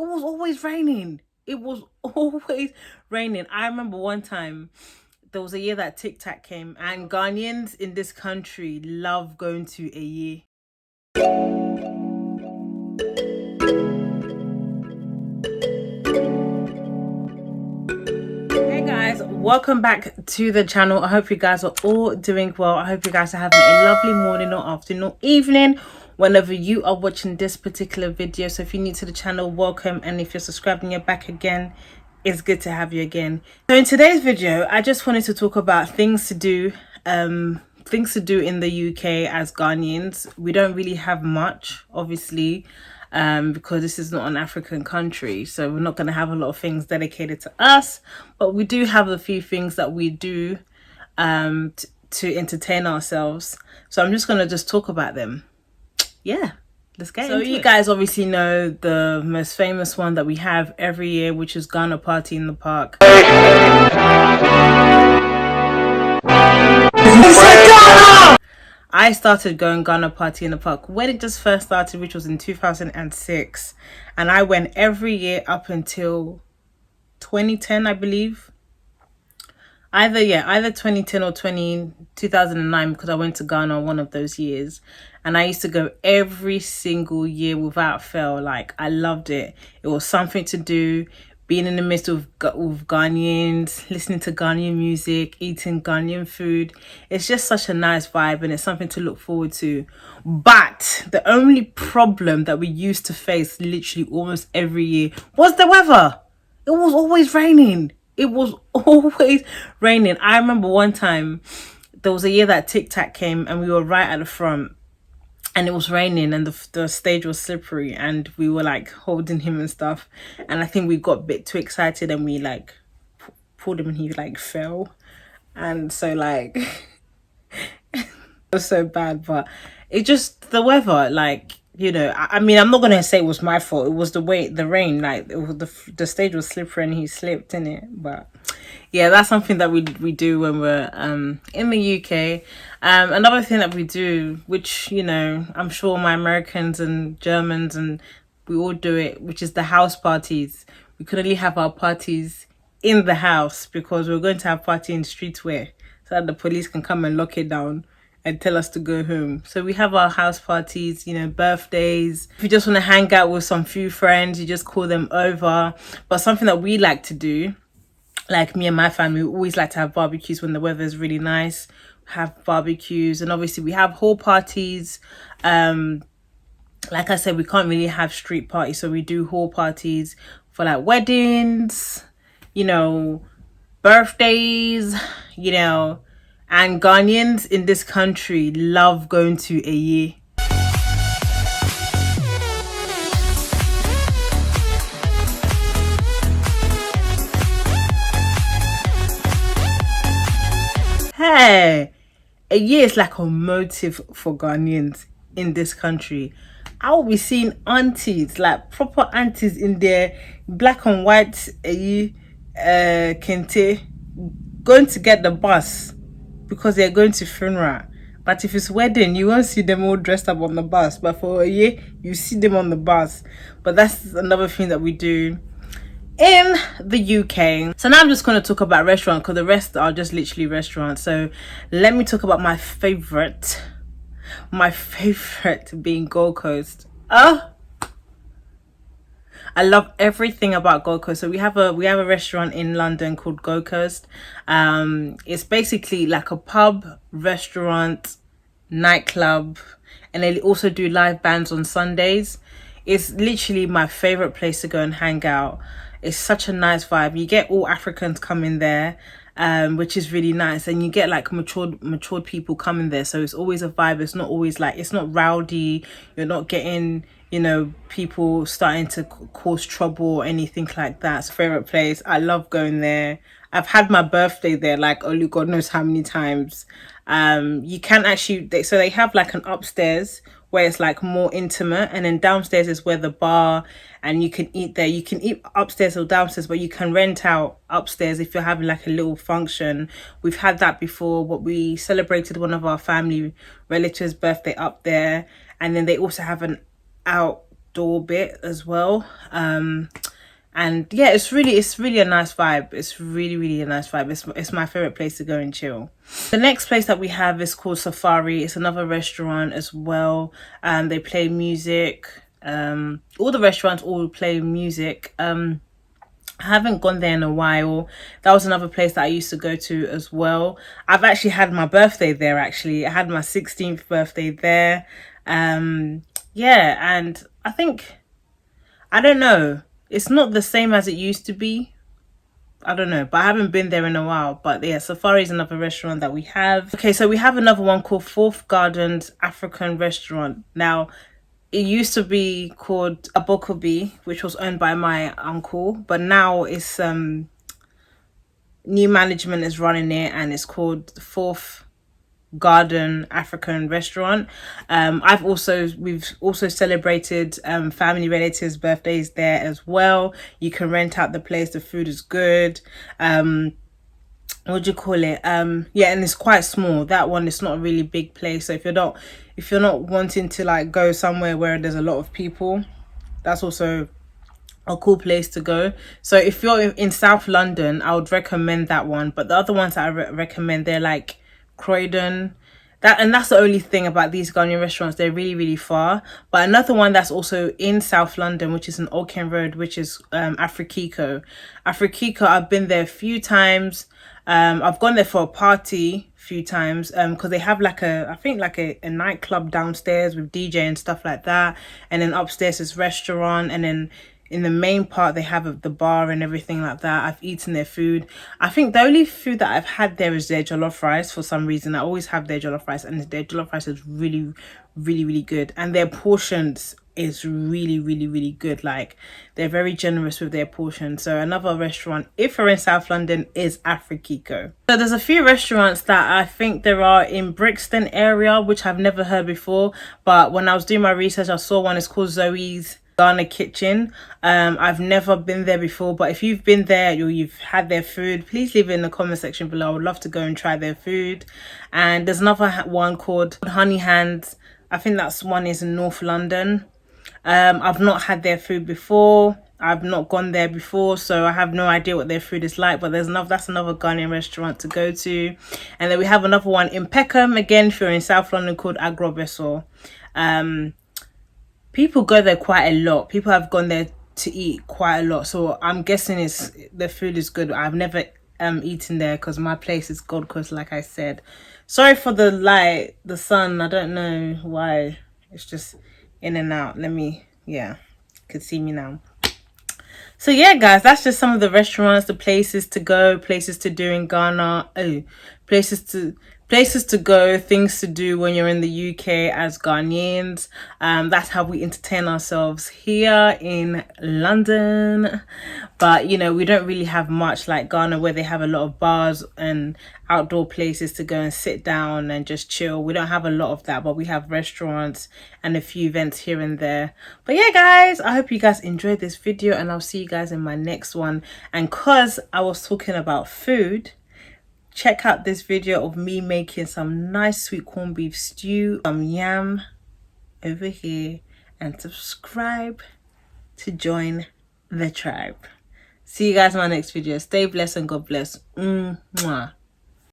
was always raining. It was always raining. I remember one time there was a year that TikTok came, and Ghanaians in this country love going to a year. Hey guys, welcome back to the channel. I hope you guys are all doing well. I hope you guys are having a lovely morning or afternoon or evening whenever you are watching this particular video. So if you're new to the channel, welcome, and if you're subscribed and you're back again, it's good to have you again. So in today's video, I just wanted to talk about things to do in the UK as Ghanaians. We don't really have much, obviously, because this is not an African country, so we're not going to have a lot of things dedicated to us, but we do have a few things that we do to entertain ourselves. So I'm just going to just talk about them. Yeah, let's get into it. So you guys obviously know the most famous one that we have every year, which is Ghana Party in the Park. I started going Ghana Party in the Park when it just first started, which was in 2006, and I went every year up until 2010, I believe. Either 2010 or 2009, because I went to Ghana one of those years, and I used to go every single year without fail. Like, I loved it. It was something to do, being in the midst of Ghanaians, listening to Ghanaian music, eating Ghanaian food. It's just such a nice vibe, and it's something to look forward to. But the only problem that we used to face literally almost every year was the weather. It was always raining. It was always raining. I remember one time there was a year that TikTok came, and we were right at the front, and it was raining, and the stage was slippery, and we were like holding him and stuff, and I think we got a bit too excited, and we like pulled him, and he like fell, and so like it was so bad. But it just, the weather, like, you know, I mean, I'm not gonna say it was my fault. It was the rain, like it was the stage was slippery and he slipped in it. But yeah, that's something that we do when we're in the UK. Another thing that we do, which, you know, I'm sure my Americans and Germans and we all do it, which is the house parties. We could only have our parties in the house because we're going to have party in streetwear, so that the police can come and lock it down and tell us to go home. So we have our house parties, you know, birthdays. If you just want to hang out with some few friends, you just call them over. But something that we like to do, like me and my family, we always like to have barbecues when the weather is really nice. Have barbecues, and obviously we have hall parties. Like I said, we can't really have street parties, so we do hall parties for like weddings, you know, birthdays, you know. And Ghanaians in this country love going to a year. Hey, a year is like a motive for Ghanaians in this country. I will be seeing aunties, like proper aunties in their black and white kente, going to get the bus because they're going to funeral. But if it's wedding, you won't see them all dressed up on the bus. But for a year, you see them on the bus. But that's another thing that we do in the UK. So now I'm just going to talk about restaurants, because the rest are just literally restaurants. So let me talk about my favorite being Gold Coast. I love everything about Gold Coast. So we have a restaurant in London called Gold Coast. It's basically like a pub, restaurant, nightclub, and they also do live bands on Sundays. It's literally my favorite place to go and hang out. It's such a nice vibe. You get all Africans coming there, which is really nice, and you get like matured people coming there, so it's always a vibe. It's not always like, it's not rowdy. You're not getting, you know, people starting to cause trouble or anything like that. It's a favorite place. I love going there. I've had my birthday there like only God knows how many times. You can actually, so they have like an upstairs where it's like more intimate, and then downstairs is where the bar, and you can eat there. You can eat upstairs or downstairs, but you can rent out upstairs if you're having like a little function. We've had that before. What we celebrated one of our family relatives' birthday up there, and then they also have an outdoor bit as well. And yeah, it's really a nice vibe. It's really a nice vibe. It's my favorite place to go and chill. The next place that we have is called Safari. It's another restaurant as well. They play music. All the restaurants all play music. I haven't gone there in a while. That was another place that I used to go to as well. I've actually had my birthday there. Actually, I had my 16th birthday there. Yeah, and I think, I don't know, it's not the same as it used to be. I don't know, but I haven't been there in a while. But yeah, Safari is another restaurant that we have. Okay, so we have another one called Fourth Gardens African Restaurant. Now, it used to be called Abokobi, which was owned by my uncle, but now it's new management is running it, and it's called Fourth Garden African Restaurant. We've also celebrated family relatives birthdays there as well. You can rent out the place. The food is good. What do you call it? Yeah, and it's quite small. That one is not a really big place, so if you're not wanting to like go somewhere where there's a lot of people, that's also a cool place to go. So if you're in South London, I would recommend that one. But the other ones that I recommend, they're like Croydon. That's the only thing about these Ghanaian restaurants, they're really far. But another one that's also in South London, which is in Old Kent Road, which is Afrikiko. I've been there a few times. I've gone there for a party a few times because they have like a nightclub downstairs with DJ and stuff like that, and then upstairs is restaurant, and then in the main part they have the bar and everything like that. I've eaten their food. I think the only food that I've had there is their jollof rice. For some reason, I always have their jollof rice, and their jollof rice is really good, and their portions is really good. Like, they're very generous with their portions. So another restaurant, if you're in South London, is Afrikiko. So there's a few restaurants that I think there are in Brixton area, which I've never heard before, but when I was doing my research, I saw one. It's called Zoe's Ghana Kitchen. I've never been there before, but if you've been there or you've had their food, please leave it in the comment section below. I would love to go and try their food. And there's another one called Honey Hands. I think that's one is in North London. I've not had their food before. I've not gone there before, so I have no idea what their food is like. But that's another Ghanaian restaurant to go to. And then we have another one in Peckham, again, if you're in South London, called Agrobeso. People go there quite a lot. People have gone there to eat quite a lot, so I'm guessing the food is good. I've never eaten there because my place is Gold Coast, like I said. Sorry for the light, the sun. I don't know why. It's just in and out. Yeah, you can see me now. So yeah, guys, that's just some of the restaurants, the places to go, places to do in Ghana. Places to go, things to do when you're in the UK as Ghanaians. That's how we entertain ourselves here in London. But you know, we don't really have much like Ghana, where they have a lot of bars and outdoor places to go and sit down and just chill. We don't have a lot of that, but we have restaurants and a few events here and there. But yeah, guys, I hope you guys enjoyed this video, and I'll see you guys in my next one. And cause I was talking about food, check out this video of me making some nice sweet corned beef stew, some yam over here, and subscribe to join the tribe. See you guys in my next video. Stay blessed and God bless. Mwah.